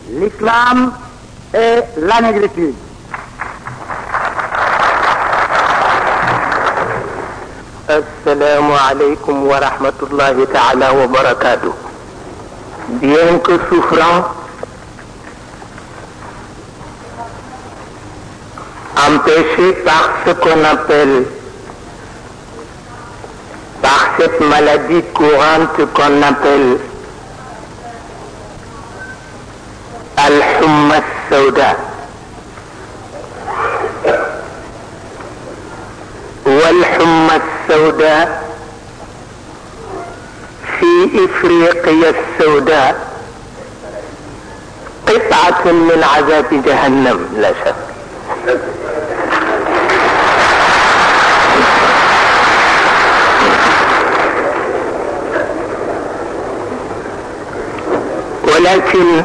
l'islam et la négritude. Assalamu alaikum wa rahmatullahi ta'ala wa barakatuh. Bien que souffrant, empêché par ce qu'on appelle, par cette maladie courante qu'on appelle al-humma al-sawda wal-humma al-sawda في إفريقيا السوداء قطعة من عذاب جهنم لا شك. ولكن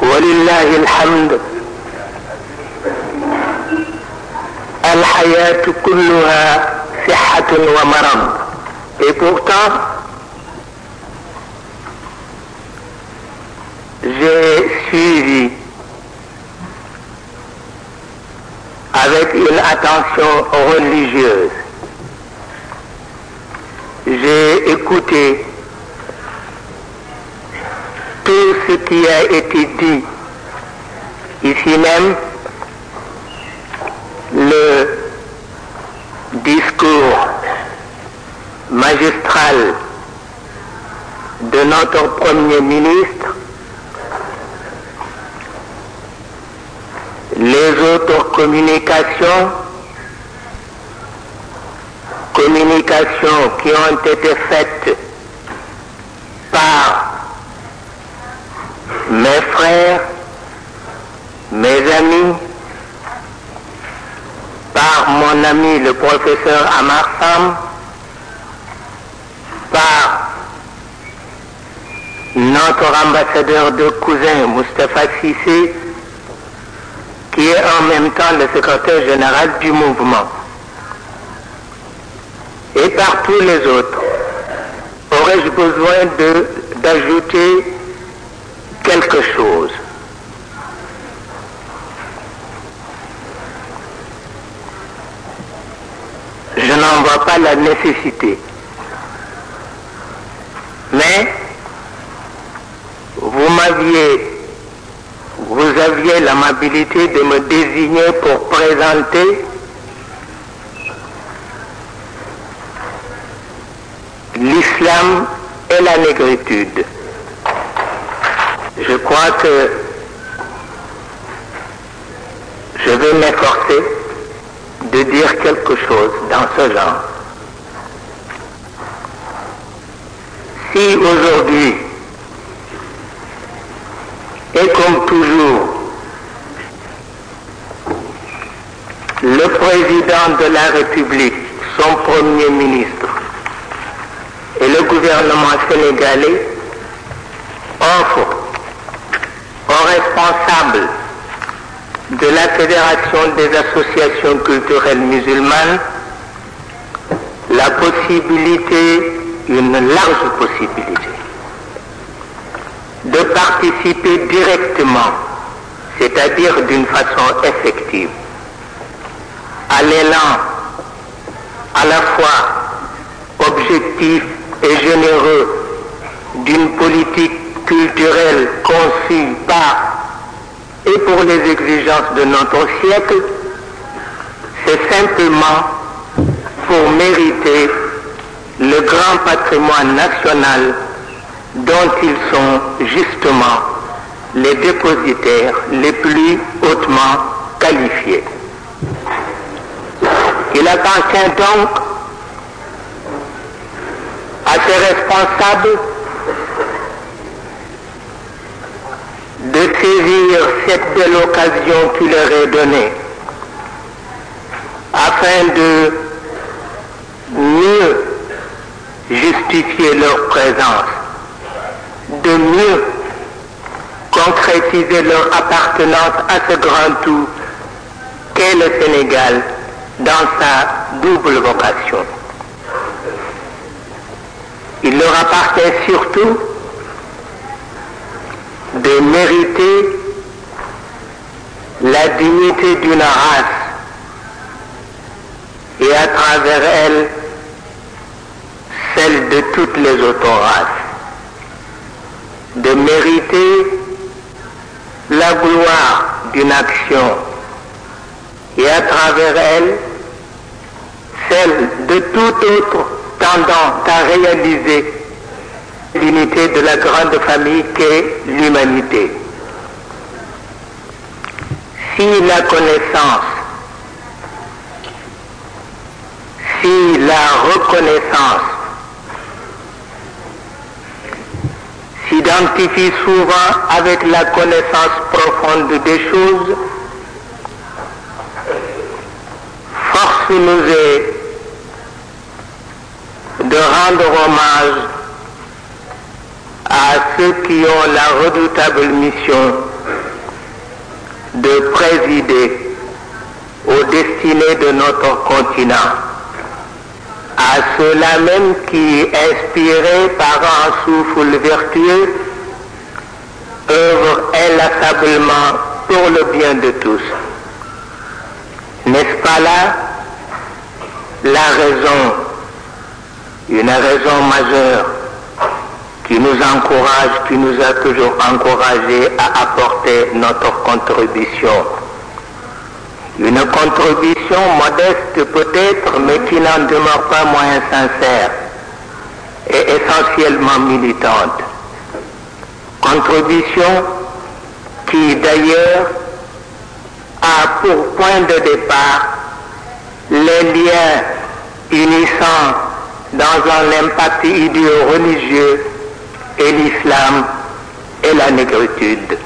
ولله الحمد الحياة كلها صحة ومرض. Et pourtant, j'ai suivi avec une attention religieuse. J'ai écouté tout ce qui a été dit ici même, le discours magistral de notre Premier ministre, les autres communications qui ont été faites par mes frères, mes amis, par mon ami le professeur Amar Sam, par notre ambassadeur de cousin Moustapha Cissé, qui est en même temps le secrétaire général du mouvement, et par tous les autres. Aurais-je besoin d'ajouter quelque chose? Je n'en vois pas la nécessité. Mais vous aviez l'amabilité de me désigner pour présenter l'islam et la négritude. Je crois que je vais m'efforcer de dire quelque chose dans ce genre. Si aujourd'hui, et comme toujours, le président de la République, son Premier ministre et le gouvernement sénégalais offrent aux responsables de la Fédération des associations culturelles musulmanes la possibilité, une large possibilité, de participer directement, c'est-à-dire d'une façon effective, à l'élan à la fois objectif et généreux d'une politique culturelle conçue par et pour les exigences de notre siècle, c'est simplement pour mériter le grand patrimoine national dont ils sont justement les dépositaires les plus hautement qualifiés. Il appartient donc à ces responsables de saisir cette belle occasion qui leur est donnée afin de mieux justifier leur présence, de mieux concrétiser leur appartenance à ce grand tout qu'est le Sénégal dans sa double vocation. Il leur appartient surtout de mériter la dignité d'une race et à travers elle, celle de toutes les autres races, de mériter la gloire d'une action et à travers elle, celle de tout autre tendant à réaliser l'unité de la grande famille qu'est l'humanité. Si la connaissance, si la reconnaissance s'identifie souvent avec la connaissance profonde des choses, force nous est de rendre hommage à ceux qui ont la redoutable mission de présider aux destinées de notre continent, à ceux-là même qui, inspirés par un souffle vertueux, œuvrent inlassablement pour le bien de tous. N'est-ce pas là la raison, une raison majeure qui nous encourage, qui nous a toujours encouragés à apporter notre contribution. Une contribution modeste peut-être, mais qui n'en demeure pas moins sincère et essentiellement militante. Contribution qui d'ailleurs a pour point de départ les liens unissant dans un impact idéo-religieux et l'islam et la négritude.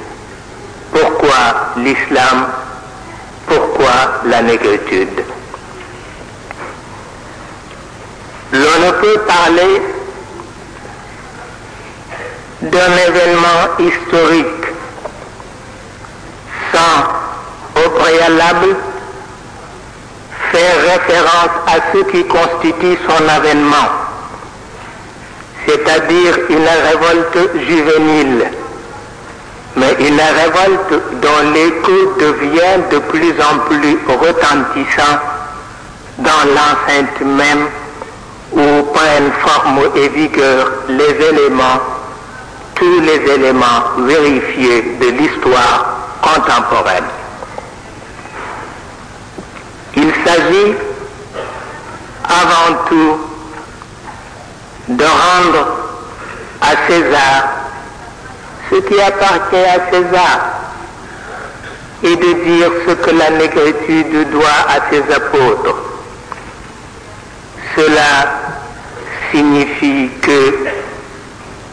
Pourquoi l'islam? Pourquoi la négritude? L'on ne peut parler d'un événement historique sans, au préalable, faire référence à ce qui constitue son avènement, c'est-à-dire une révolte juvénile, mais une révolte dont l'écho devient de plus en plus retentissant dans l'enceinte même où prennent forme et vigueur les éléments, tous les éléments vérifiés de l'histoire contemporaine. Il s'agit avant tout de rendre à César ce qui appartient à César et de dire ce que la négritude doit à ses apôtres. Cela signifie que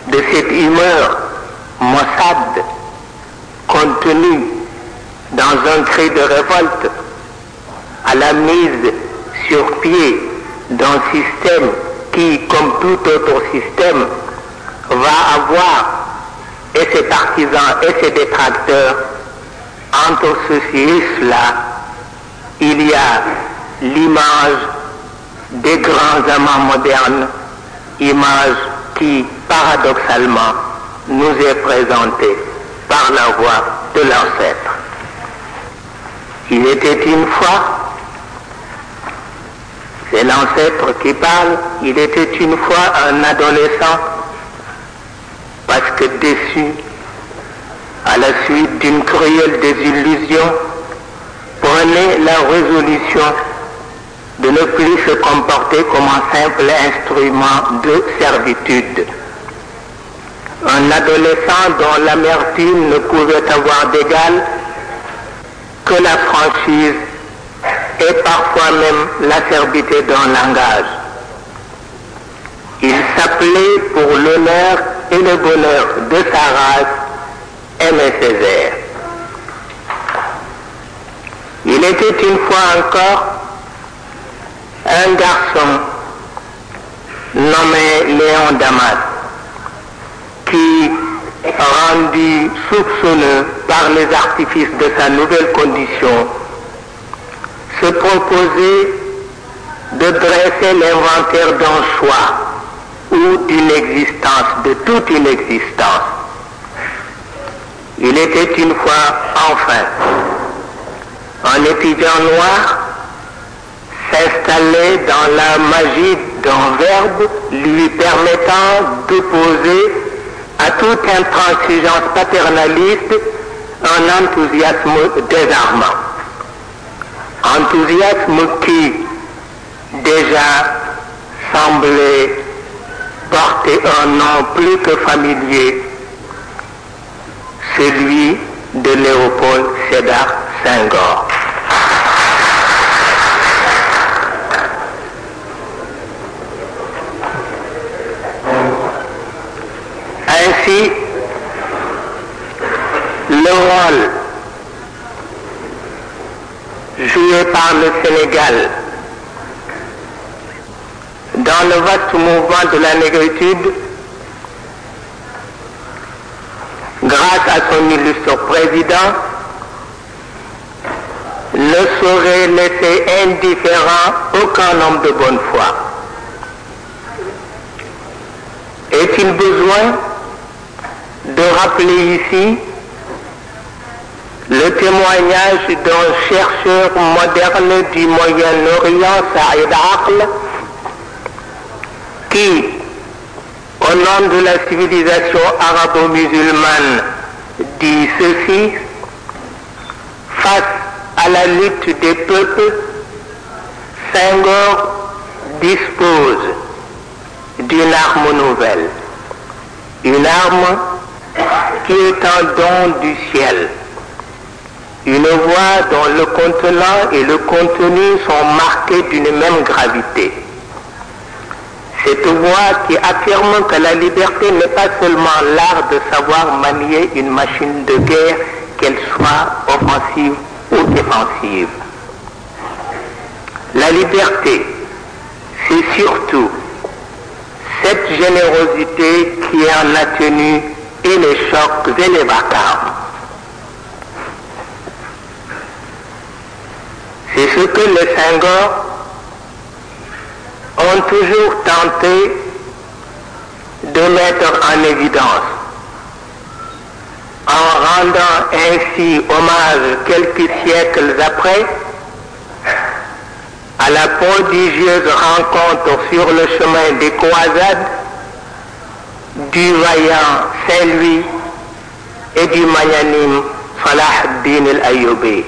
de cette humeur maussade contenue dans un cri de révolte à la mise sur pied d'un système qui, comme tout autre système, va avoir et ses partisans et ses détracteurs, entre ceci et cela, il y a l'image des grands amants modernes, image qui, paradoxalement, nous est présentée par la voix de l'ancêtre. Il était une fois, c'est l'ancêtre qui parle, il était une fois un adolescent, parce que déçu, à la suite d'une cruelle désillusion, prenait la résolution de ne plus se comporter comme un simple instrument de servitude. Un adolescent dont l'amertume ne pouvait avoir d'égal que la franchise et parfois même l'acerbité d'un langage. Il s'appelait pour l'honneur et le bonheur de sa race Aimé Césaire. Il était une fois encore un garçon nommé Léon Damas qui, rendu soupçonneux par les artifices de sa nouvelle condition, se proposait de dresser l'inventaire d'un choix ou d'une existence, de toute une existence. Il était une fois enfin un étudiant noir s'installait dans la magie d'un verbe lui permettant d'opposer à toute intransigeance paternaliste un enthousiasme désarmant. Enthousiasme qui déjà semblait porter un nom plus que familier, celui de Léopold Sédar Senghor. Ainsi, le rôle joué par le Sénégal dans le vaste mouvement de la négritude, grâce à son illustre président, ne saurait laisser indifférent aucun homme de bonne foi. Est-il besoin de rappeler ici le témoignage d'un chercheur moderne du Moyen-Orient, Saïd Aql, qui, au nom de la civilisation arabo-musulmane, dit ceci: face à la lutte des peuples, Senghor dispose d'une arme nouvelle, une arme qui est un don du ciel, une voix dont le contenant et le contenu sont marqués d'une même gravité. Cette voix qui affirme que la liberté n'est pas seulement l'art de savoir manier une machine de guerre, qu'elle soit offensive ou défensive. La liberté, c'est surtout cette générosité qui en a tenu et les chocs et les vacarmes. C'est ce que les Senghor ont toujours tenté de mettre en évidence, en rendant ainsi hommage quelques siècles après à la prodigieuse rencontre sur le chemin des croisades du vaillant Saint-Louis et du magnanime Salah ad-Din al-Ayyubi.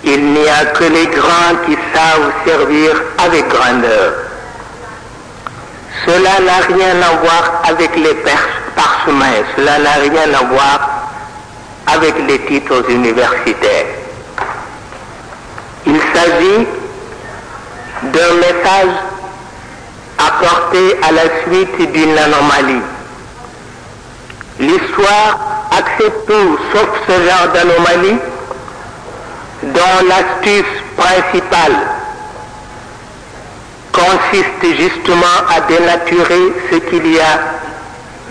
Il n'y a que les grands qui savent servir avec grandeur. Cela n'a rien à voir avec les parchemins, cela n'a rien à voir avec les titres universitaires. Il s'agit d'un message apporté à la suite d'une anomalie. L'histoire accepte tout sauf ce genre d'anomalie, dont l'astuce principale consiste justement à dénaturer ce qu'il y a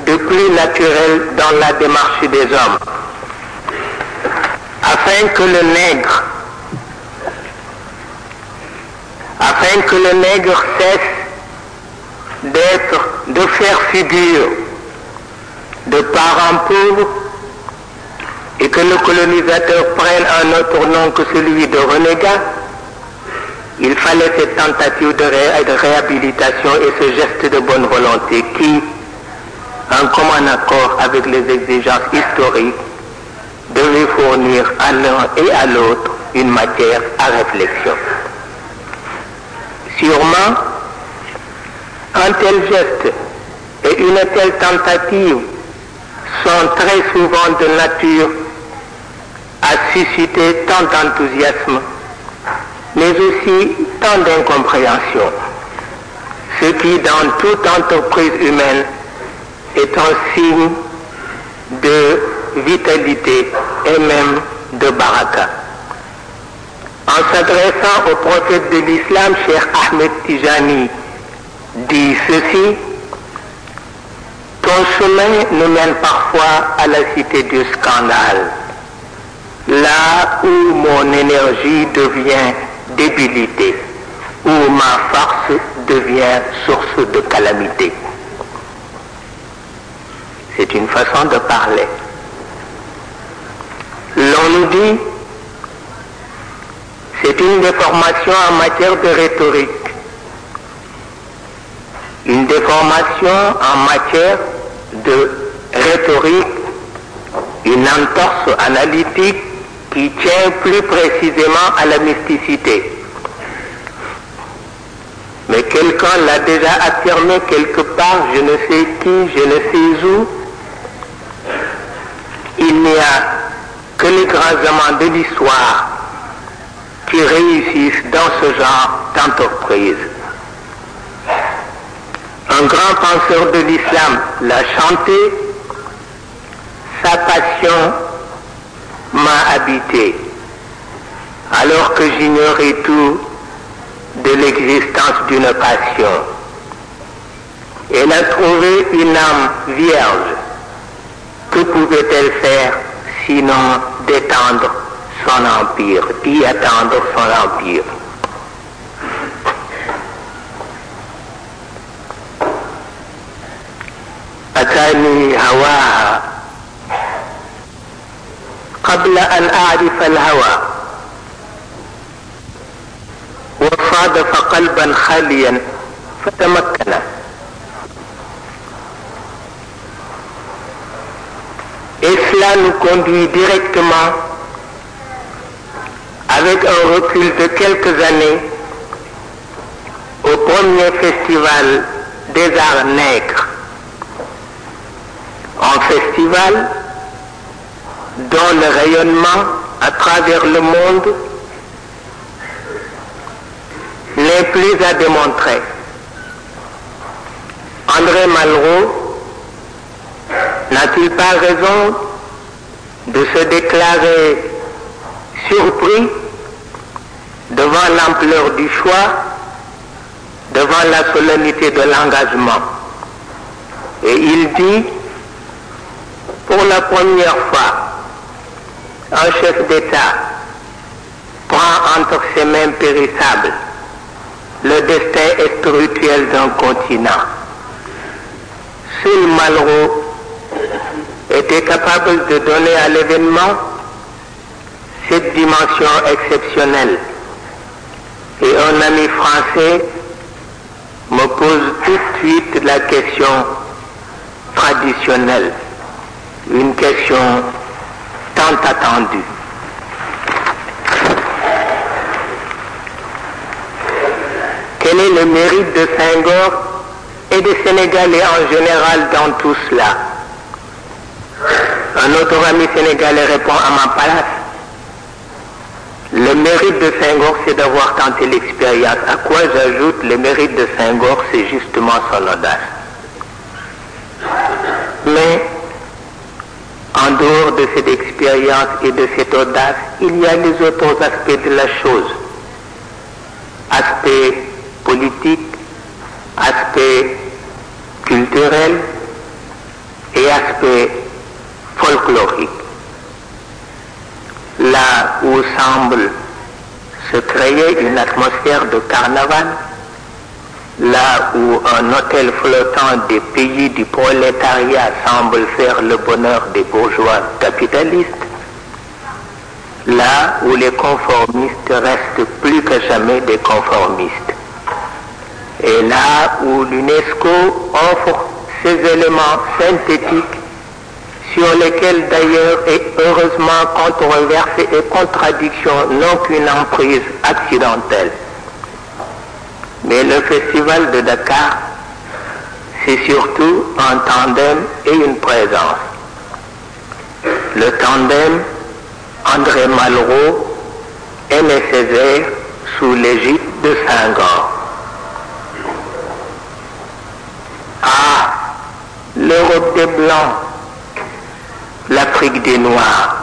de plus naturel dans la démarche des hommes, afin que le nègre cesse de faire figure de parent pauvre et que le colonisateur prenne un autre nom que celui de renégat. Il fallait cette tentative de réhabilitation et ce geste de bonne volonté qui, en commun accord avec les exigences historiques, devait fournir à l'un et à l'autre une matière à réflexion. Sûrement, un tel geste et une telle tentative sont très souvent de nature à susciter tant d'enthousiasme, mais aussi tant d'incompréhension, ce qui, dans toute entreprise humaine, est un signe de vitalité et même de baraka. En s'adressant au prophète de l'islam, Cheikh Ahmed Tijani dit ceci: ton chemin nous mène parfois à la cité du scandale, là où mon énergie devient débilité, où ma force devient source de calamité. c'est une façon de parler. L'on nous dit, c'est une déformation en matière de rhétorique, une déformation en matière de rhétorique, une entorse analytique qui tient plus précisément à la mysticité. Mais quelqu'un l'a déjà affirmé quelque part, je ne sais qui, je ne sais où, il n'y a que les grands amants de l'histoire qui réussissent dans ce genre d'entreprise. Un grand penseur de l'islam l'a chanté, sa passion m'a habité, alors que j'ignorais tout de l'existence d'une passion. Elle a trouvé une âme vierge. Que pouvait-elle faire sinon d'étendre son empire, d'y attendre son empire? أتاني هواها قبل أن أعرف الهوى وصادف قلبا خاليا فتمكن. Et cela nous conduit directement, avec un recul de quelques années, au premier festival des arts nègres. Un festival dont le rayonnement à travers le monde n'est plus à démontrer. André Malraux n'a-t-il pas raison de se déclarer surpris devant l'ampleur du choix, devant la solennité de l'engagement? Et il dit, pour la première fois, un chef d'État prend entre ses mains périssables le destin spirituel d'un continent. Seul Malraux était capable de donner à l'événement cette dimension exceptionnelle. Et un ami français me pose tout de suite la question traditionnelle, une question tant attendue. Quel est le mérite de Senghor et des Sénégalais en général dans tout cela? Un autre ami sénégalais répond à ma place. Le mérite de Senghor, c'est d'avoir tenté l'expérience. À quoi j'ajoute, le mérite de Senghor, c'est justement son audace. Mais, en dehors de cette expérience et de cette audace, il y a les autres aspects de la chose. Aspect politique, aspect culturel et aspect folklorique. Là où semble se créer une atmosphère de carnaval, là où un hôtel flottant des pays du prolétariat semble faire le bonheur des bourgeois capitalistes, là où les conformistes restent plus que jamais des conformistes, et là où l'UNESCO offre ces éléments synthétiques sur lesquels d'ailleurs et heureusement controverses et contradictions n'ont qu'une emprise accidentelle. Mais le festival de Dakar, c'est surtout un tandem et une présence. Le tandem André Malraux, Aimé Césaire sous l'égide de Senghor. Ah, l'Europe des Blancs, l'Afrique des Noirs,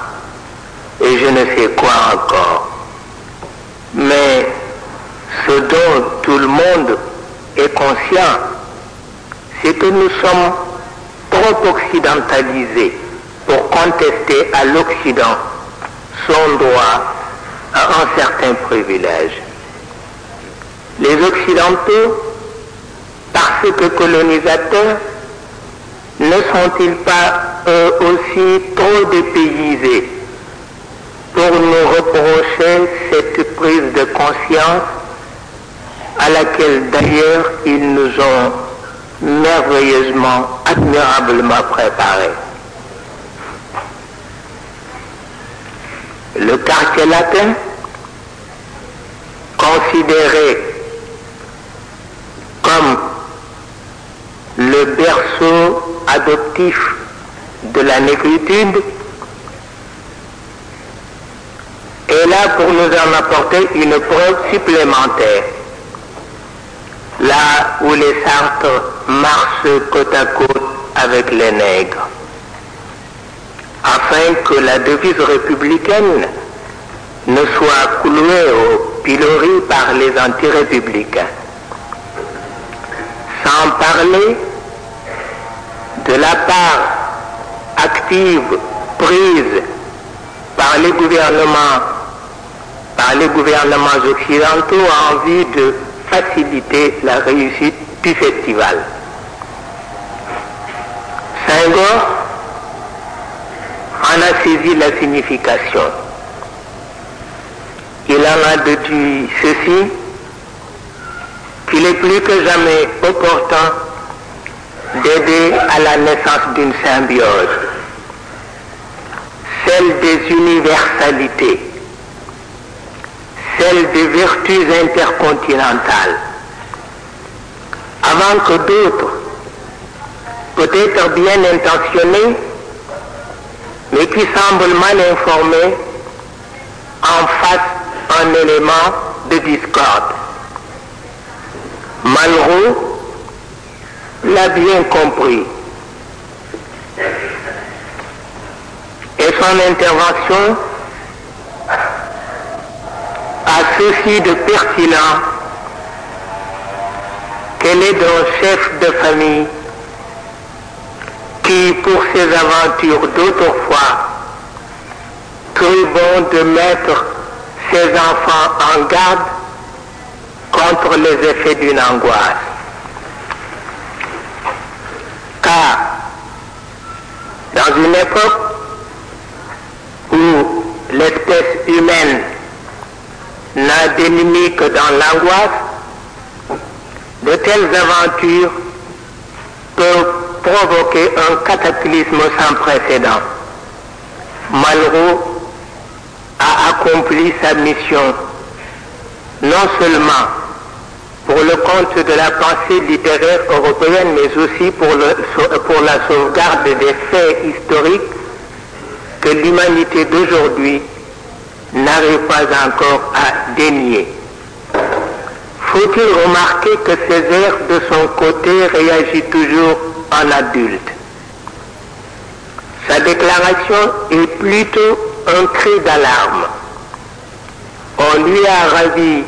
et je ne sais quoi encore. Mais ce dont tout le monde est conscient, c'est que nous sommes trop occidentalisés pour contester à l'Occident son droit à un certain privilège. Les Occidentaux, parce que colonisateurs, ne ne sont-ils pas eux aussi trop dépaysés pour nous reprocher cette prise de conscience à laquelle d'ailleurs ils nous ont merveilleusement, admirablement préparés? Le quartier latin, considéré comme le berceau adoptif de la négritude, est là pour nous en apporter une preuve supplémentaire. Là où les Sartres marchent côte à côte avec les nègres, afin que la devise républicaine ne soit clouée au pilori par les anti-républicains. Sans parler de la part active prise par les gouvernements occidentaux en vue de faciliter la réussite du festival. Senghor en a saisi la signification. Il en a déduit ceci, qu'il est plus que jamais opportun d'aider à la naissance d'une symbiose, celle des universalités, celle des vertus intercontinentales, avant que d'autres, peut-être bien intentionnés, mais qui semblent mal informés, en fassent un élément de discorde. Malraux l'a bien compris. Et son intervention a ceci de pertinent qu'elle est d'un chef de famille qui, pour ses aventures d'autrefois, crut bon de mettre ses enfants en garde contre les effets d'une angoisse. Car, dans une époque où l'espèce humaine n'a d'ennemi que dans l'angoisse, de telles aventures peuvent provoquer un cataclysme sans précédent. Malraux a accompli sa mission, non seulement pour le compte de la pensée littéraire européenne, mais aussi pour la sauvegarde des faits historiques que l'humanité d'aujourd'hui n'arrive pas encore à dénier. Faut-il remarquer que Césaire, de son côté, réagit toujours en adulte. Sa déclaration est plutôt un cri d'alarme. On lui a ravi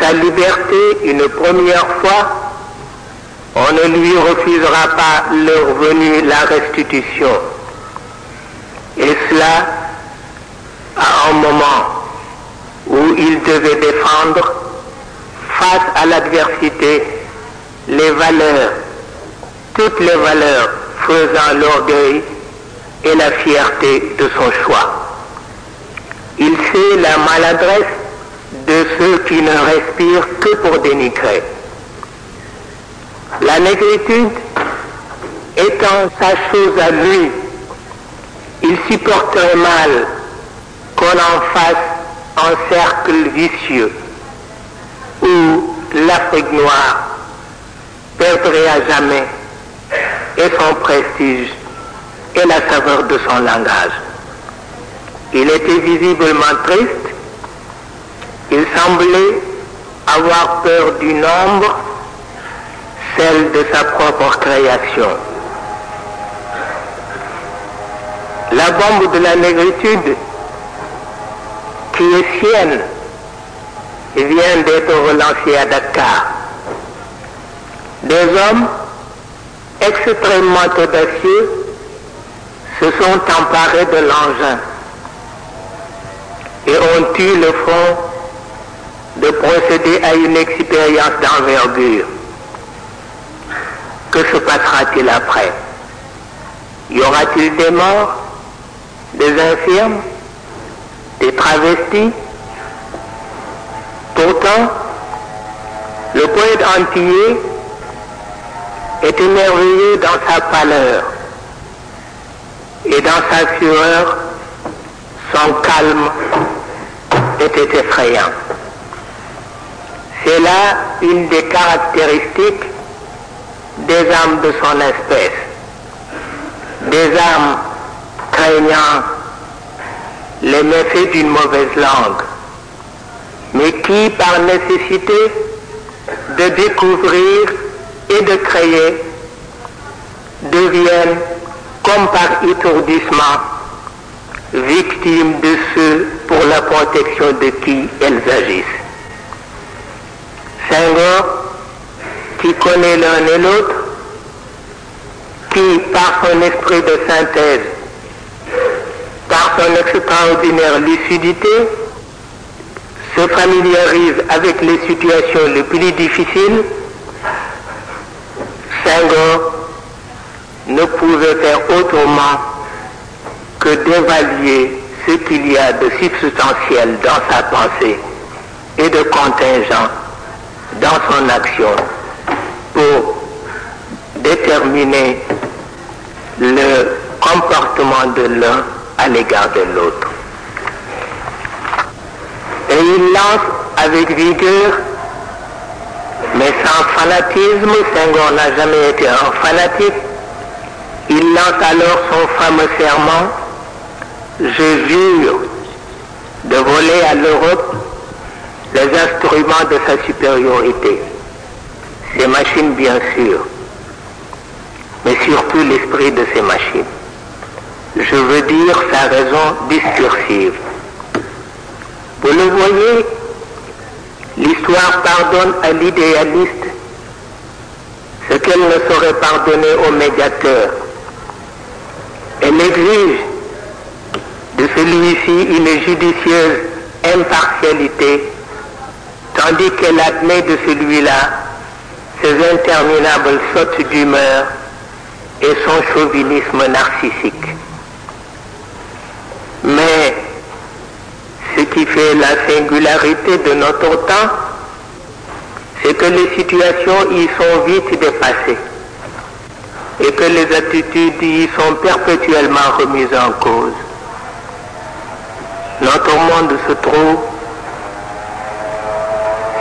sa liberté une première fois, on ne lui refusera pas leur venue la restitution. Et cela à un moment où il devait défendre face à l'adversité les valeurs, toutes les valeurs faisant l'orgueil et la fierté de son choix. Il sait la maladresse de ceux qui ne respirent que pour dénigrer. La négritude étant sa chose à lui, il supporterait mal qu'on en fasse un cercle vicieux où l'Afrique noire perdrait à jamais et son prestige et la saveur de son langage. Il était visiblement triste, il semblait avoir peur du nombre, celle de sa propre création. La bombe de la négritude, qui est sienne, vient d'être relancée à Dakar. Des hommes extrêmement audacieux se sont emparés de l'engin et ont eu le fond de procéder à une expérience d'envergure. Que se passera-t-il après? Y aura-t-il des morts, des infirmes, des travestis? Pourtant, le poète antillais est émerveillé dans sa pâleur et dans sa fureur, son calme était effrayant. C'est là une des caractéristiques des âmes de son espèce, des âmes craignant les méfaits d'une mauvaise langue, mais qui, par nécessité de découvrir et de créer, deviennent, comme par étourdissement, victimes de ceux pour la protection de qui elles agissent. Senghor, qui connaît l'un et l'autre, qui, par son esprit de synthèse, par son extraordinaire lucidité, se familiarise avec les situations les plus difficiles, Senghor ne pouvait faire autrement que d'évaluer ce qu'il y a de substantiel dans sa pensée et de contingent dans son action pour déterminer le comportement de l'un à l'égard de l'autre. Et il lance avec vigueur, mais sans fanatisme. Senghor n'a jamais été un fanatique. Il lance alors son fameux serment: je jure de voler à l'Europe les instruments de sa supériorité, ses machines bien sûr, mais surtout l'esprit de ces machines. Je veux dire sa raison discursive. Vous le voyez, l'histoire pardonne à l'idéaliste ce qu'elle ne saurait pardonner au médiateur. Elle exige de celui-ci une judicieuse impartialité, tandis qu'elle admet de celui-là ses interminables sautes d'humeur et son chauvinisme narcissique. Mais ce qui fait la singularité de notre temps, c'est que les situations y sont vite dépassées et que les attitudes y sont perpétuellement remises en cause. Notre monde se trouve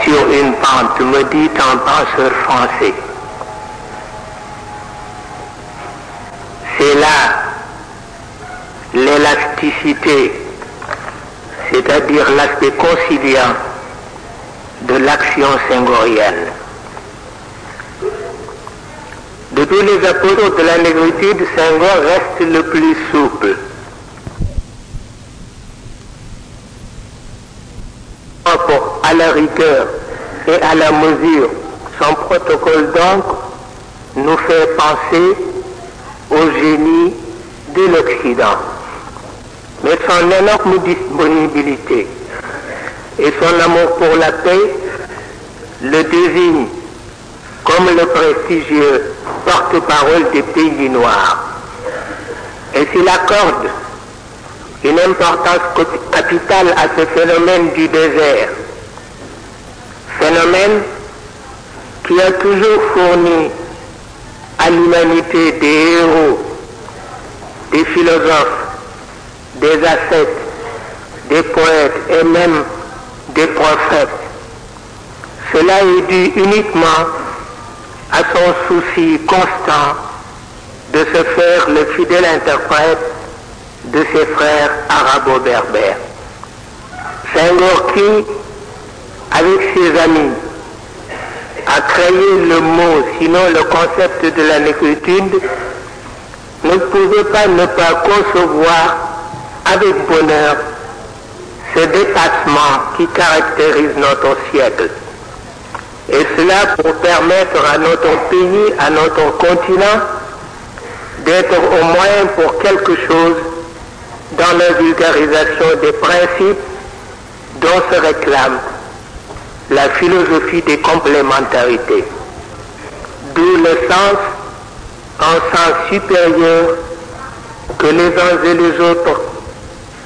sur une pente, me dit un penseur français. C'est là l'élasticité, c'est-à-dire l'aspect conciliant de l'action senghorienne. De tous les apôtres de la négritude, Senghor reste le plus souple. À la rigueur et à la mesure, son protocole donc nous fait penser au génie de l'Occident. Mais son énorme disponibilité et son amour pour la paix le désignent comme le prestigieux porte-parole des pays noirs. Et s'il accorde une importance capitale à ce phénomène du désert, phénomène qui a toujours fourni à l'humanité des héros, des philosophes, des ascètes, des poètes et même des prophètes. Cela est dû uniquement à son souci constant de se faire le fidèle interprète de ses frères arabo-berbères. Senghor qui, avec ses amis, a créé le mot, sinon le concept de la négritude, ne pouvait pas ne pas concevoir avec bonheur ce dépassement qui caractérise notre siècle. Et cela pour permettre à notre pays, à notre continent, d'être au moins pour quelque chose dans la vulgarisation des principes dont se réclame la philosophie des complémentarités. D'où le sens, un sens supérieur que les uns et les autres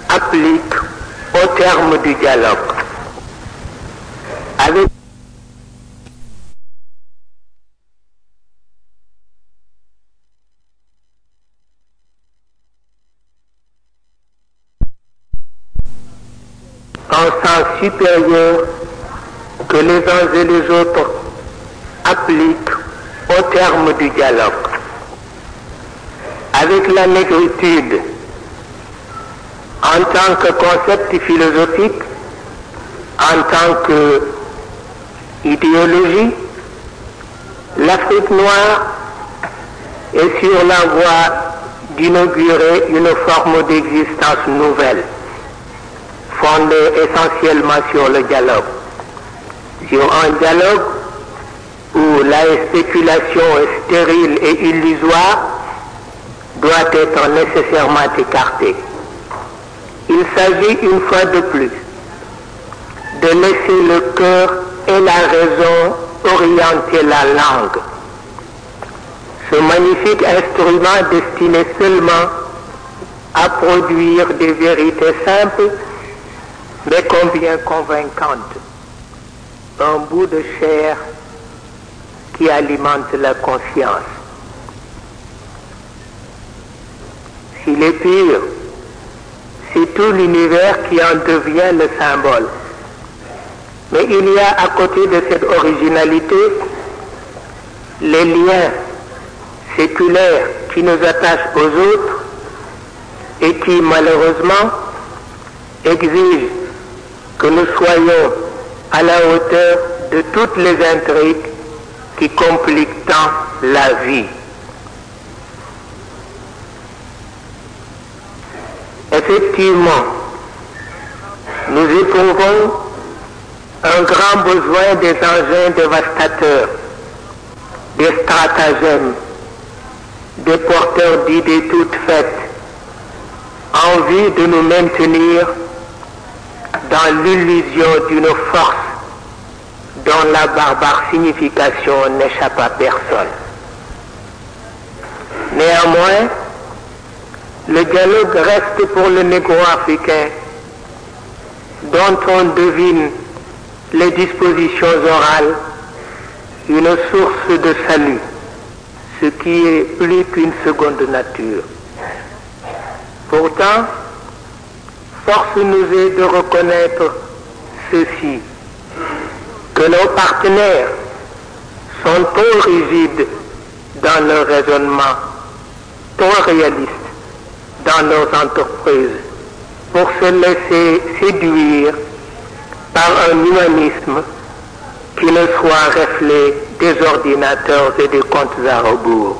appliquent au terme du dialogue. Avec un sens supérieur que les uns et les autres appliquent au terme du dialogue. Avec la négritude, en tant que concept philosophique, en tant qu'idéologie, l'Afrique noire est sur la voie d'inaugurer une forme d'existence nouvelle, fondée essentiellement sur le dialogue. Sur un dialogue où la spéculation stérile et illusoire doit être nécessairement écartée. Il s'agit une fois de plus de laisser le cœur et la raison orienter la langue. Ce magnifique instrument destiné seulement à produire des vérités simples, mais combien convaincantes. Un bout de chair qui alimente la conscience. S'il est pur, c'est tout l'univers qui en devient le symbole. Mais il y a à côté de cette originalité les liens séculaires qui nous attachent aux autres et qui malheureusement exigent que nous soyons à la hauteur de toutes les intrigues qui compliquent tant la vie. Effectivement, nous éprouvons un grand besoin des engins dévastateurs, des stratagèmes, des porteurs d'idées toutes faites, en vue de nous maintenir dans l'illusion d'une force dont la barbare signification n'échappe à personne. Néanmoins, le dialogue reste pour le négro-africain, dont on devine les dispositions orales, une source de salut, ce qui est plus qu'une seconde nature. Pourtant, force nous est de reconnaître ceci, que nos partenaires sont trop rigides dans leur raisonnement, trop réalistes dans nos entreprises, pour se laisser séduire par un humanisme qui ne soit reflet des ordinateurs et des comptes à rebours.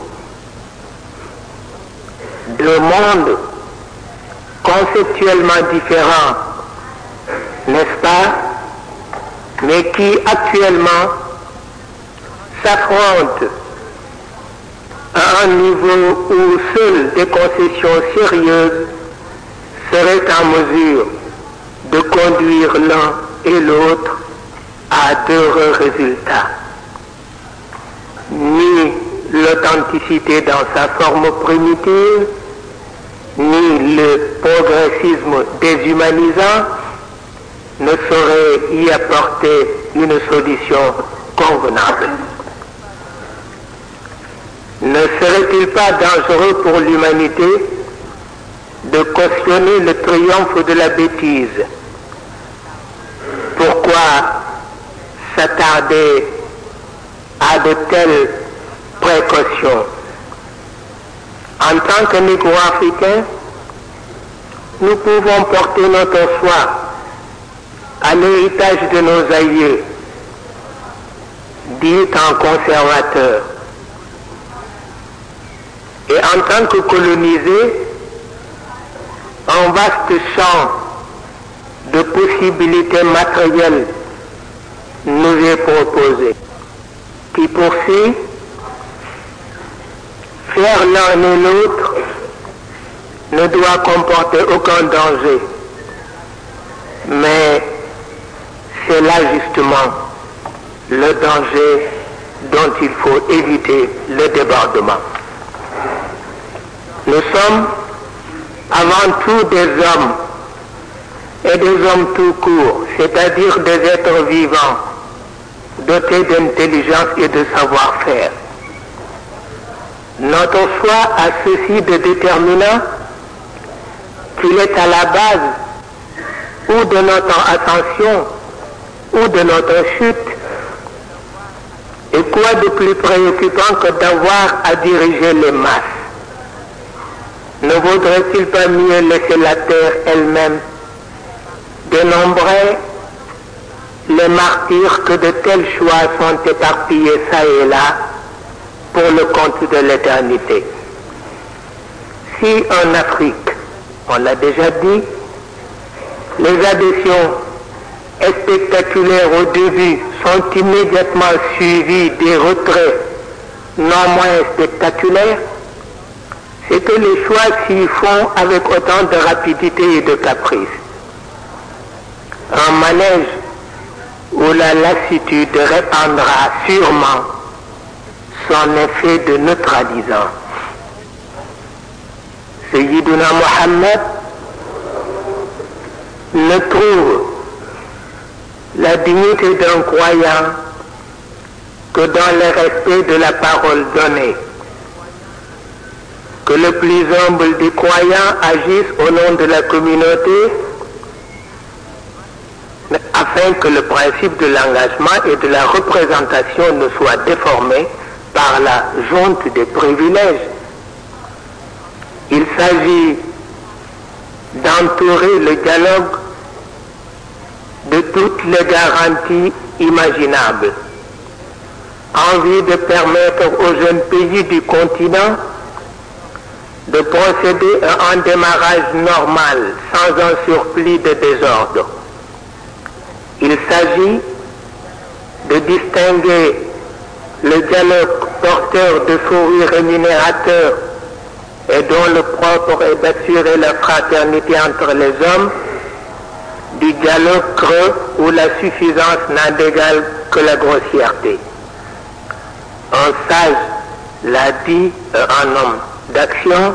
Deux mondes conceptuellement différents, n'est-ce pas, mais qui actuellement s'affrontent à un niveau où seules des concessions sérieuses seraient en mesure de conduire l'un et l'autre à d'heureux résultats. Ni l'authenticité dans sa forme primitive, ni le progressisme déshumanisant ne sauraient y apporter une solution convenable. Ne serait-il pas dangereux pour l'humanité de cautionner le triomphe de la bêtise? Pourquoi s'attarder à de telles précautions? En tant que négro-africains, nous pouvons porter notre foi à l'héritage de nos aïeux, dits en conservateurs. Et en tant que colonisés, un vaste champ de possibilités matérielles nous est proposé, qui poursuit faire l'un et l'autre ne doit comporter aucun danger. Mais c'est là justement le danger dont il faut éviter le débordement. Nous sommes avant tout des hommes, et des hommes tout court, c'est-à-dire des êtres vivants, dotés d'intelligence et de savoir-faire. Notre choix a ceci de déterminant qu'il est à la base ou de notre ascension ou de notre chute. Et quoi de plus préoccupant que d'avoir à diriger les masses? Ne vaudrait-il pas mieux laisser la terre elle-même dénombrer les martyrs que de tels choix sont éparpillés ça et là pour le compte de l'éternité? Si en Afrique, on l'a déjà dit, les adhésions spectaculaires au début sont immédiatement suivies des retraits non moins spectaculaires, c'est que les choix s'y font avec autant de rapidité et de caprice. Un manège où la lassitude répandra sûrement son effet de neutralisant. Sayyiduna Mohammed ne trouve la dignité d'un croyant que dans le respect de la parole donnée. Que le plus humble des croyants agisse au nom de la communauté afin que le principe de l'engagement et de la représentation ne soit déformé par la junte des privilèges. Il s'agit d'entourer le dialogue de toutes les garanties imaginables, en vue de permettre aux jeunes pays du continent de procéder à un démarrage normal, sans un surplus de désordre. Il s'agit de distinguer le dialogue porteur de fruits rémunérateurs et dont le propre est d'assurer la fraternité entre les hommes, du dialogue creux où la suffisance n'a d'égal que la grossièreté. Un sage l'a dit à un homme d'action,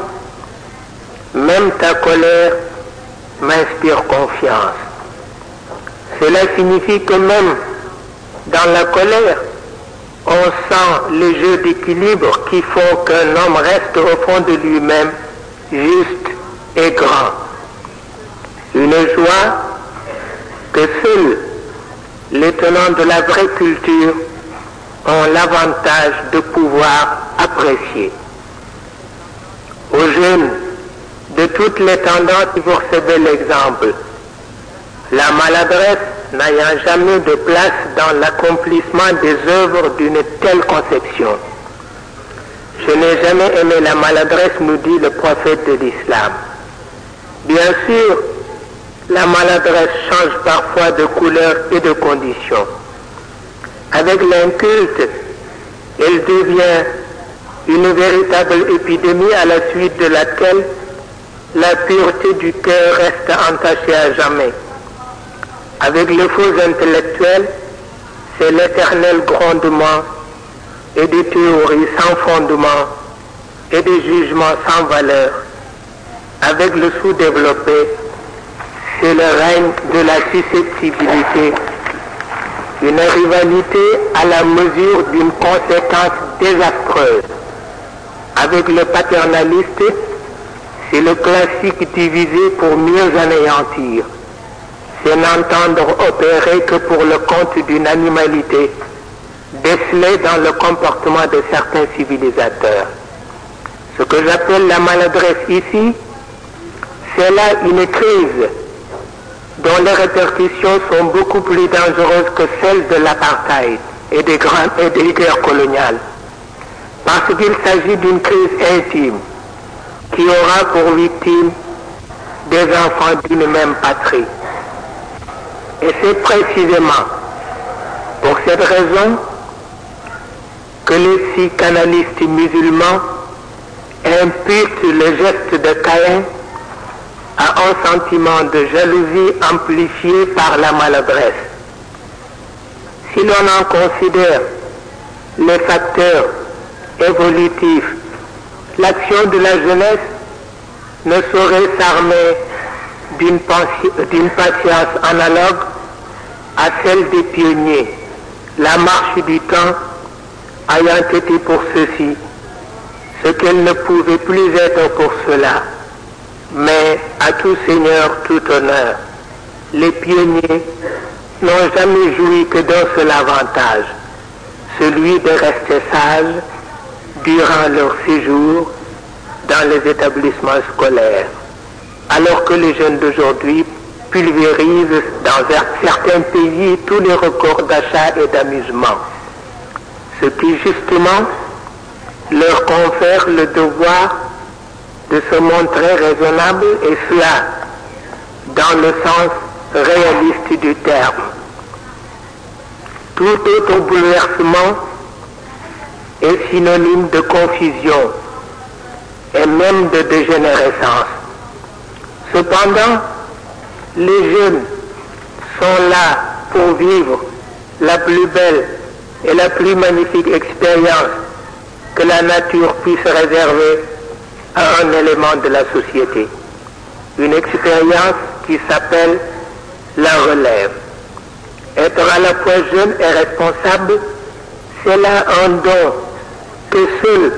même ta colère m'inspire confiance. Cela signifie que même dans la colère, on sent les jeux d'équilibre qui font qu'un homme reste au fond de lui-même juste et grand. Une joie que seuls les tenants de la vraie culture ont l'avantage de pouvoir apprécier. Aux jeunes de toutes les tendances pour ce bel exemple, la maladresse n'ayant jamais de place dans l'accomplissement des œuvres d'une telle conception. Je n'ai jamais aimé la maladresse, nous dit le prophète de l'islam. Bien sûr, la maladresse change parfois de couleur et de condition. Avec l'inculte, elle devient une véritable épidémie à la suite de laquelle la pureté du cœur reste entachée à jamais. Avec les faux intellectuels, c'est l'éternel grondement et des théories sans fondement et des jugements sans valeur. Avec le sous-développé, c'est le règne de la susceptibilité, une rivalité à la mesure d'une conséquence désastreuse. Avec le paternaliste, c'est le classique divisé pour mieux anéantir. C'est n'entendre opérer que pour le compte d'une animalité décelée dans le comportement de certains civilisateurs. Ce que j'appelle la maladresse ici, c'est là une crise dont les répercussions sont beaucoup plus dangereuses que celles de l'apartheid et des guerres coloniales. Parce qu'il s'agit d'une crise intime qui aura pour victime des enfants d'une même patrie. Et c'est précisément pour cette raison que les psychanalystes musulmans imputent le geste de Caïn à un sentiment de jalousie amplifié par la maladresse. Si l'on en considère les facteurs évolutifs, l'action de la jeunesse ne saurait s'armer d'une patience analogue à celle des pionniers, la marche du temps ayant été pour ceux-ci ce qu'elle ne pouvait plus être pour cela. Mais à tout seigneur, tout honneur, les pionniers n'ont jamais joui que d'un seul avantage, celui de rester sages durant leur séjour dans les établissements scolaires, alors que les jeunes d'aujourd'hui pulvérisent dans certains pays tous les records d'achat et d'amusement, ce qui justement leur confère le devoir de se montrer raisonnable, et cela dans le sens réaliste du terme. Tout autre bouleversement est synonyme de confusion et même de dégénérescence. Cependant, les jeunes sont là pour vivre la plus belle et la plus magnifique expérience que la nature puisse réserver à un élément de la société. Une expérience qui s'appelle la relève. Être à la fois jeune et responsable, c'est là un don que seule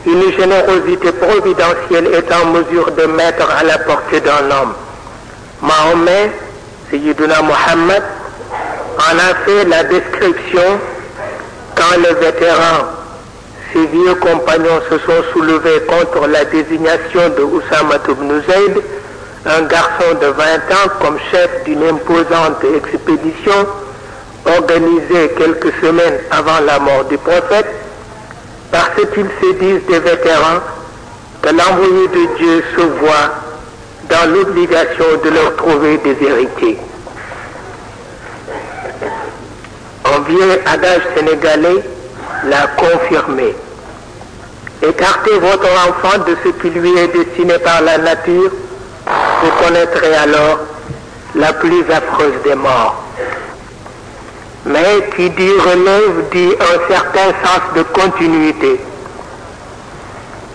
une générosité providentielle est en mesure de mettre à la portée d'un homme. Mahomet, Sayyiduna Muhammad, en a fait la description quand les vétérans, ses vieux compagnons, se sont soulevés contre la désignation de Oussama ibn Zayd, un garçon de 20 ans, comme chef d'une imposante expédition organisée quelques semaines avant la mort du prophète, parce qu'ils se disent des vétérans que l'envoyé de Dieu se voit dans l'obligation de leur trouver des héritiers. Un vieux adage sénégalais l'a confirmé. Écartez votre enfant de ce qui lui est destiné par la nature, vous connaîtrez alors la plus affreuse des morts. Mais qui dit relève dit un certain sens de continuité.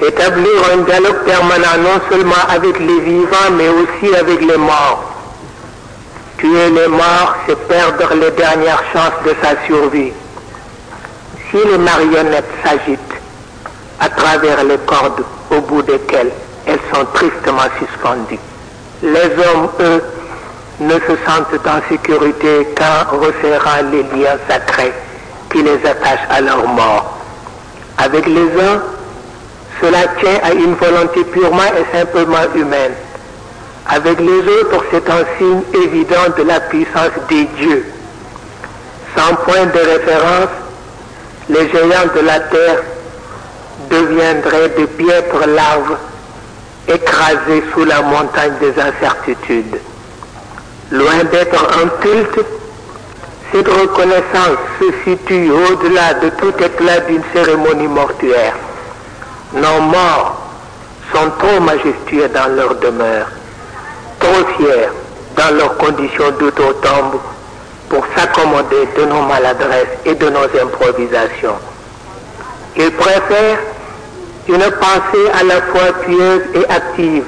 Établir un dialogue permanent non seulement avec les vivants mais aussi avec les morts. Tuer les morts, c'est perdre les dernières chances de sa survie. Si les marionnettes s'agitent à travers les cordes au bout desquelles elles sont tristement suspendues, les hommes, eux, ne se sentent en sécurité qu'en resserrant les liens sacrés qui les attachent à leur mort. Avec les uns, cela tient à une volonté purement et simplement humaine. Avec les autres, c'est un signe évident de la puissance des dieux. Sans point de référence, les géants de la terre deviendraient de piètres larves écrasés sous la montagne des incertitudes. Loin d'être un culte, cette reconnaissance se situe au-delà de tout éclat d'une cérémonie mortuaire. Nos morts sont trop majestueux dans leur demeure, trop fiers dans leurs conditions d'autotombe pour s'accommoder de nos maladresses et de nos improvisations. Ils préfèrent une pensée à la fois pieuse et active,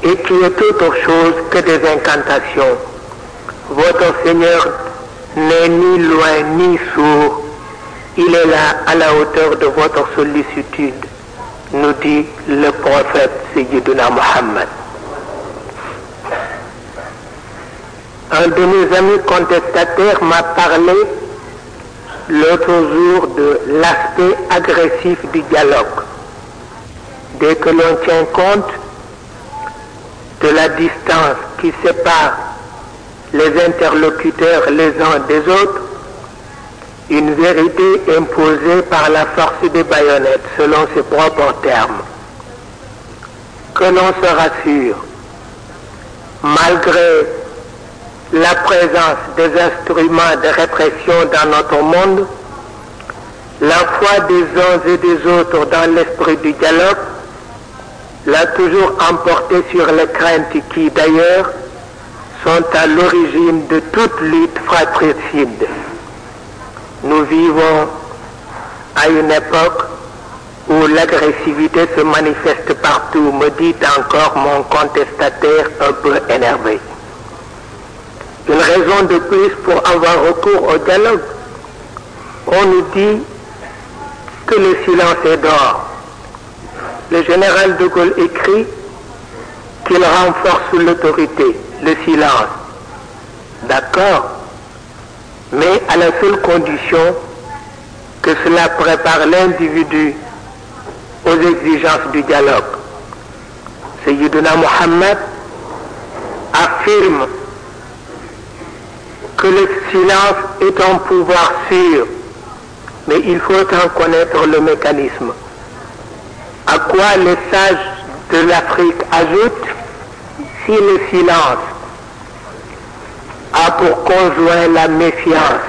et qui est autre chose que des incantations. Votre Seigneur n'est ni loin ni sourd, il est là à la hauteur de votre sollicitude, nous dit le prophète Sayyiduna Muhammad. Un de mes amis contestataires m'a parlé l'autre jour de l'aspect agressif du dialogue. Dès que l'on tient compte de la distance qui sépare les interlocuteurs les uns des autres, une vérité imposée par la force des baïonnettes selon ses propres termes. Que l'on se rassure, malgré la présence des instruments de répression dans notre monde, la foi des uns et des autres dans l'esprit du dialogue l'a toujours emporté sur les craintes qui, d'ailleurs, sont à l'origine de toute lutte fratricide. Nous vivons à une époque où l'agressivité se manifeste partout, me dit encore mon contestataire un peu énervé. Une raison de plus pour avoir recours au dialogue. On nous dit que le silence est d'or. Le général de Gaulle écrit qu'il renforce l'autorité, le silence. D'accord, mais à la seule condition que cela prépare l'individu aux exigences du dialogue. Sayyiduna Muhammad affirme que le silence est un pouvoir sûr, mais il faut en connaître le mécanisme. À quoi les sages de l'Afrique ajoutent, si le silence a pour conjoint la méfiance,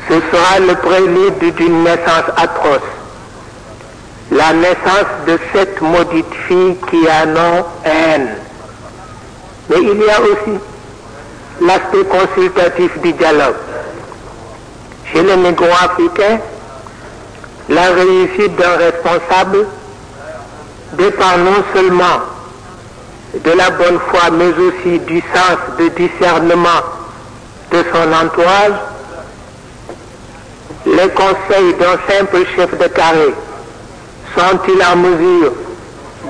ce sera le prélude d'une naissance atroce, la naissance de cette maudite fille qui a nom haine. Mais il y a aussi l'aspect consultatif du dialogue. Chez les négro-africains, la réussite d'un responsable dépend non seulement de la bonne foi, mais aussi du sens de discernement de son entourage. Les conseils d'un simple chef de carré sont-ils en mesure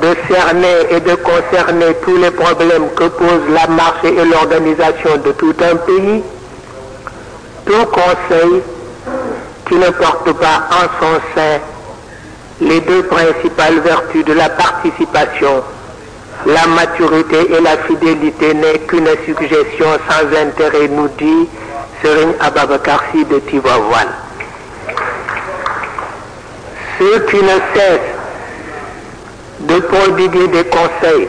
de cerner et de concerner tous les problèmes que pose la marche et l'organisation de tout un pays? Tout conseil qui ne porte pas en son sein les deux principales vertus de la participation, la maturité et la fidélité, n'est qu'une suggestion sans intérêt, nous dit Serigne Ababacar Sy de Tivaouane. Ceux qui ne cessent de prodiguer des conseils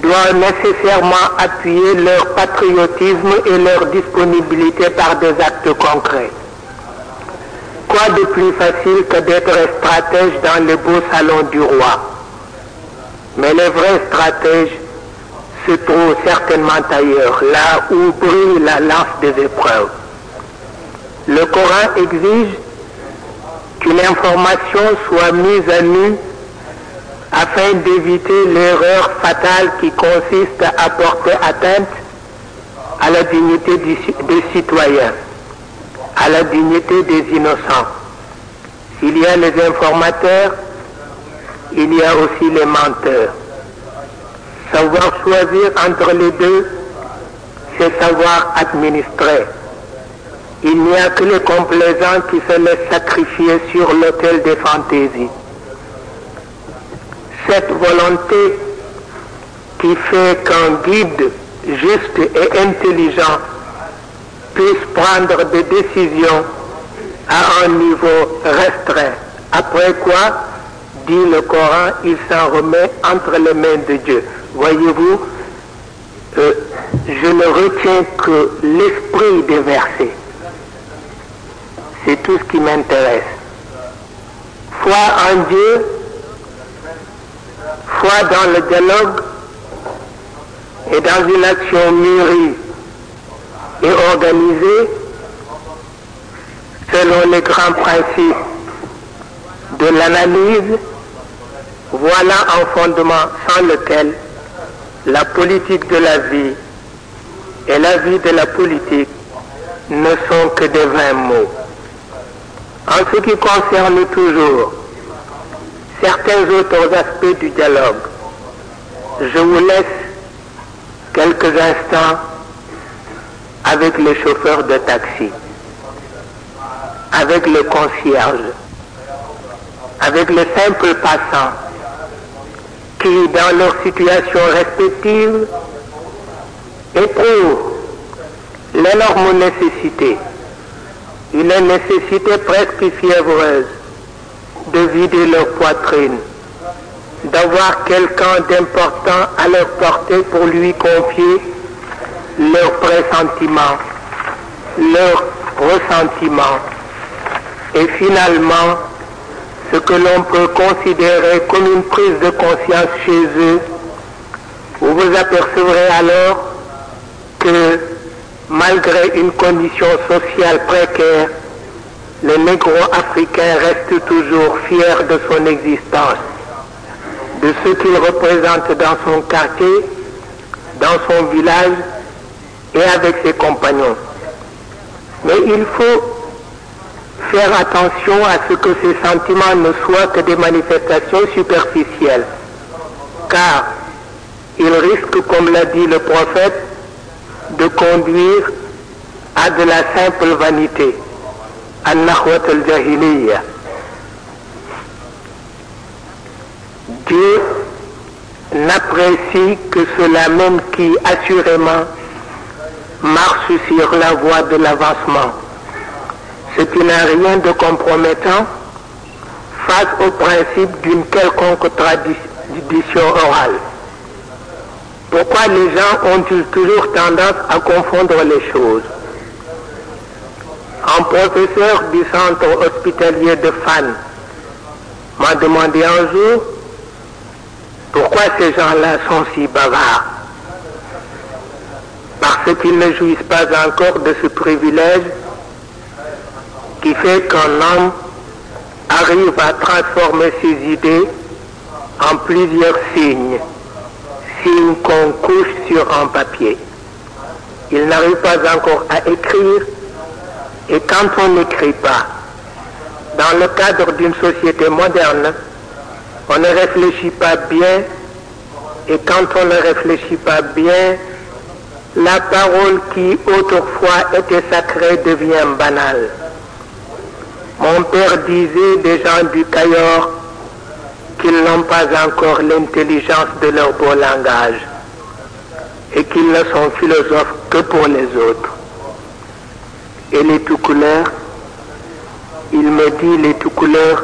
doivent nécessairement appuyer leur patriotisme et leur disponibilité par des actes concrets. Quoi de plus facile que d'être stratège dans le beau salon du roi? Mais les vrais stratèges se trouvent certainement ailleurs, là où brille la lance des épreuves. Le Coran exige qu'une information soit mise à nu afin d'éviter l'erreur fatale qui consiste à porter atteinte à la dignité des citoyens, à la dignité des innocents. S'il y a les informateurs, il y a aussi les menteurs. Savoir choisir entre les deux, c'est savoir administrer. Il n'y a que les complaisants qui se laissent sacrifier sur l'autel des fantaisies. Cette volonté qui fait qu'un guide juste et intelligent puisse prendre des décisions à un niveau restreint. Après quoi, dit le Coran, il s'en remet entre les mains de Dieu. Voyez-vous, je ne retiens que l'esprit des versets. C'est tout ce qui m'intéresse. Foi en Dieu, foi dans le dialogue et dans une action mûrie et organisée selon les grands principes de l'analyse, voilà un fondement sans lequel la politique de la vie et la vie de la politique ne sont que des vains mots. En ce qui concerne toujours certains autres aspects du dialogue, je vous laisse quelques instants avec les chauffeurs de taxi, avec les concierges, avec les simples passants qui, dans leur situation respective, éprouvent l'énorme nécessité, une nécessité presque fiévreuse, de vider leur poitrine, d'avoir quelqu'un d'important à leur porter pour lui confier leurs pressentiments, leurs ressentiments, et finalement ce que l'on peut considérer comme une prise de conscience chez eux, vous vous apercevrez alors que malgré une condition sociale précaire, le négro africain reste toujours fier de son existence, de ce qu'il représente dans son quartier, dans son village et avec ses compagnons. Mais il faut faire attention à ce que ces sentiments ne soient que des manifestations superficielles, car ils risquent, comme l'a dit le prophète, de conduire à de la simple vanité, an-nakhwat al-jahiliya. Dieu n'apprécie que ceux-là même qui assurément marchent sur la voie de l'avancement, ce qui n'a rien de compromettant face au principe d'une quelconque tradition orale. Pourquoi les gens ont-ils toujours tendance à confondre les choses? Un professeur du centre hospitalier de Fann m'a demandé un jour pourquoi ces gens-là sont si bavards. Parce qu'ils ne jouissent pas encore de ce privilège qui fait qu'un homme arrive à transformer ses idées en plusieurs signes qu'on couche sur un papier. Il n'arrive pas encore à écrire, et quand on n'écrit pas, dans le cadre d'une société moderne, on ne réfléchit pas bien, et quand on ne réfléchit pas bien, la parole qui autrefois était sacrée devient banale. Mon père disait des gens du Cayor qu'ils n'ont pas encore l'intelligence de leur beau langage et qu'ils ne sont philosophes que pour les autres. Et les tout couleurs, il me dit, les tout couleurs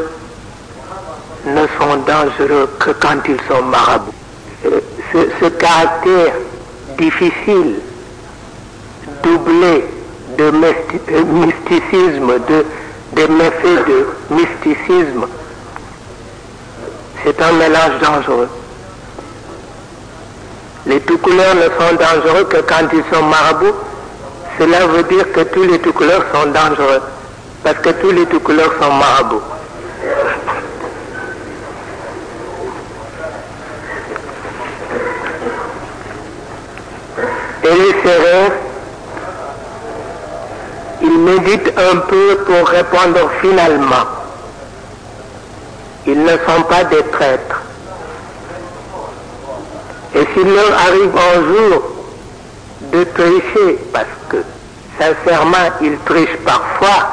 ne sont dangereux que quand ils sont marabouts. Ce caractère difficile, doublé de mysticisme, des méfaits de mysticisme, c'est un mélange dangereux. Les tout couleurs ne sont dangereux que quand ils sont marabouts. Cela veut dire que tous les tout couleurs sont dangereux, parce que tous les tout couleurs sont marabouts. Et les sérères, ils méditent un peu pour répondre finalement. Ils ne sont pas des traîtres. Et s'il leur arrive un jour de tricher, parce que sincèrement ils trichent parfois,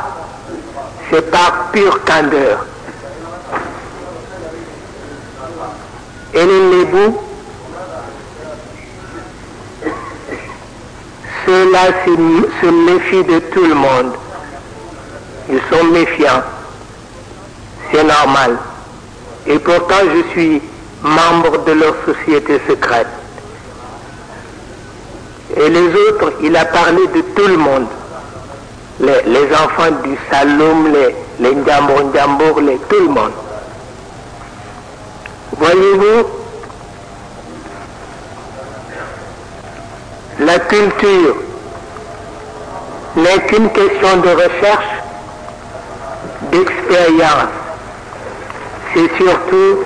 c'est par pure candeur. Et les lébous, ceux-là se méfient de tout le monde. Ils sont méfiants. C'est normal. Et pourtant, je suis membre de leur société secrète. Et les autres, il a parlé de tout le monde. Les enfants du Saloum, les Ndjambour, tout le monde. Voyez-vous, la culture n'est qu'une question de recherche, d'expérience. C'est surtout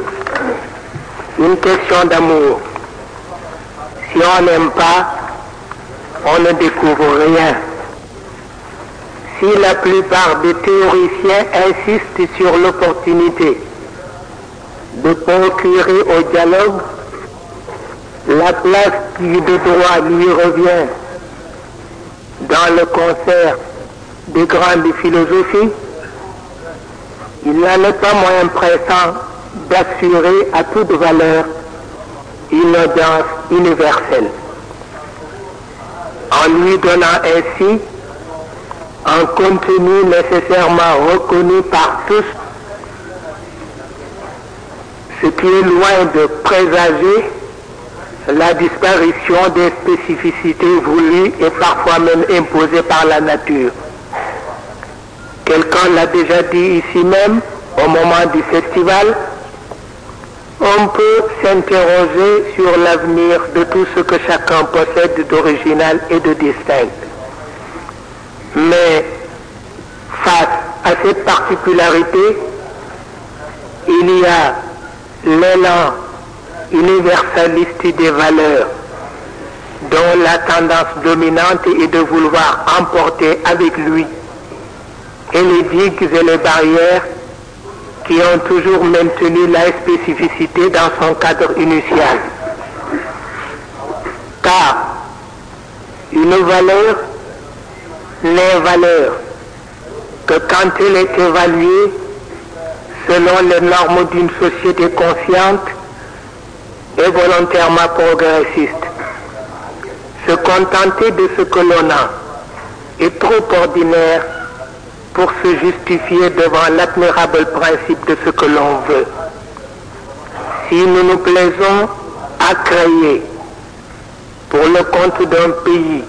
une question d'amour. Si on n'aime pas, on ne découvre rien. Si la plupart des théoriciens insistent sur l'opportunité de procurer au dialogue la place qui de droit lui revient dans le concert des grandes philosophies, il n'en est pas moins pressant d'assurer à toute valeur une audience universelle, en lui donnant ainsi un contenu nécessairement reconnu par tous, ce qui est loin de présager la disparition des spécificités voulues et parfois même imposées par la nature. Quelqu'un l'a déjà dit ici même, au moment du festival, on peut s'interroger sur l'avenir de tout ce que chacun possède d'original et de distinct. Mais face à cette particularité, il y a l'élan universaliste des valeurs dont la tendance dominante est de vouloir emporter avec lui et les digues et les barrières qui ont toujours maintenu la spécificité dans son cadre initial. Car une valeur n'est valeur que quand elle est évaluée selon les normes d'une société consciente et volontairement progressiste. Se contenter de ce que l'on a est trop ordinaire pour se justifier devant l'admirable principe de ce que l'on veut. Si nous nous plaisons à créer pour le compte d'un pays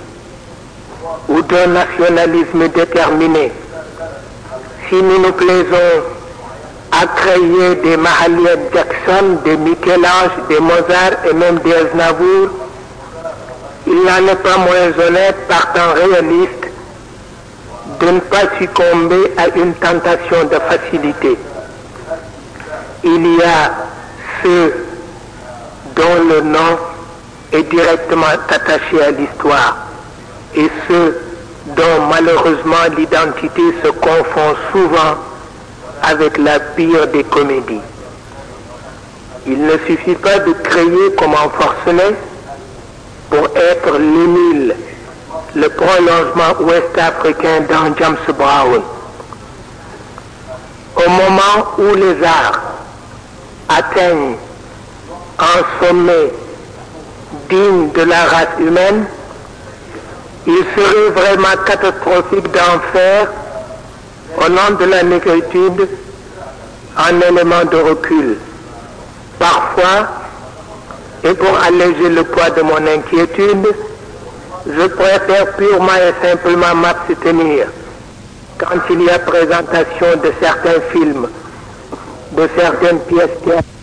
ou d'un nationalisme déterminé, si nous nous plaisons à créer des Mahalia Jackson, des Michel-Ange, des Mozart et même des Aznavour, il n'en est pas moins honnête, par temps réaliste, de ne pas succomber à une tentation de facilité. Il y a ceux dont le nom est directement attaché à l'histoire et ceux dont malheureusement l'identité se confond souvent avec la pire des comédies. Il ne suffit pas de créer comme en Forcenet pour être l'Émile, le prolongement ouest-africain dans James Brown. Au moment où les arts atteignent un sommet digne de la race humaine, il serait vraiment catastrophique d'en faire, au nom de la négritude, un élément de recul. Parfois, et pour alléger le poids de mon inquiétude, je préfère purement et simplement m'abstenir quand il y a présentation de certains films, de certaines pièces théâtrales.